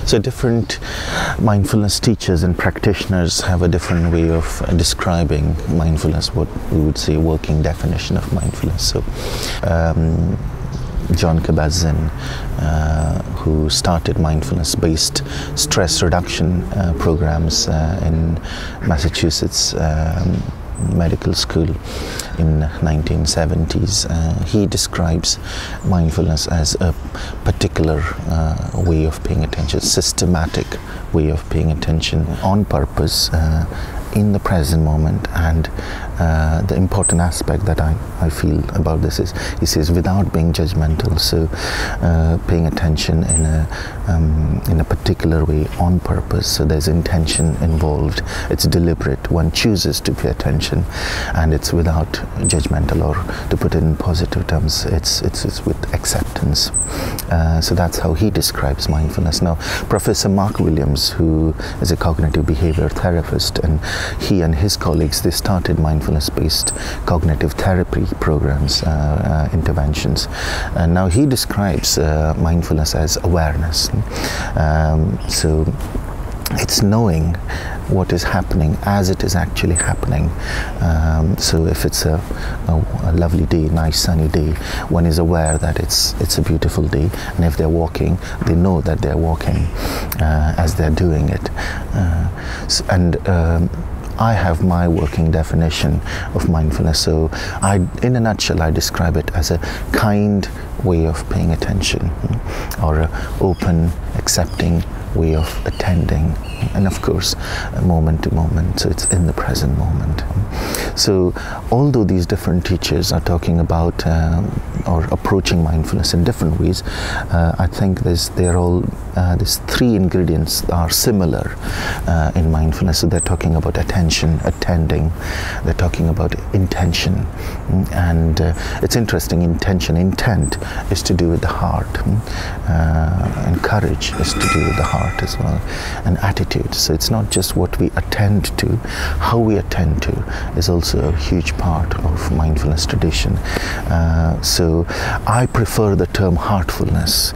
So different mindfulness teachers and practitioners have a different way of describing mindfulness, what we would say working definition of mindfulness. So Jon Kabat-Zinn, who started mindfulness-based stress reduction programs in Massachusetts Medical School in 1970s. He describes mindfulness as a particular way of paying attention, systematic way of paying attention on purpose in the present moment. And the important aspect that I feel about this is, he says, without being judgmental, so paying attention in a particular way on purpose. So there's intention involved, it's deliberate, one chooses to pay attention, and it's without judgmental, or to put it in positive terms, it's with acceptance. So that's how he describes mindfulness. Now, Professor Mark Williams, who is a cognitive behavior therapist, and he and his colleagues, they started mindfulness-based cognitive therapy programs, interventions. And now he describes mindfulness as awareness. So it's knowing what is happening as it is actually happening. So if it's a lovely day, nice sunny day, one is aware that it's a beautiful day, and if they're walking, they know that they're walking as they're doing it. I have my working definition of mindfulness. So in a nutshell, I describe it as a kind way of paying attention, or an open, accepting way of attending, and of course moment to moment, so it's in the present moment. So although these different teachers are talking about or approaching mindfulness in different ways, I think these three ingredients are similar in mindfulness. So they're talking about attention, attending, they're talking about intention, and it's interesting, intent is to do with the heart, and courage is to do with the heart as well, and attitude. So it's not just what we attend to, how we attend to is also a huge part of mindfulness tradition. So I prefer the term heartfulness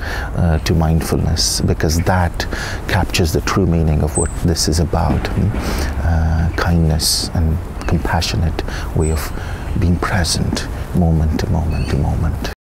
to mindfulness, because that captures the true meaning of what this is about. Kindness and compassionate way of being present moment to moment to moment.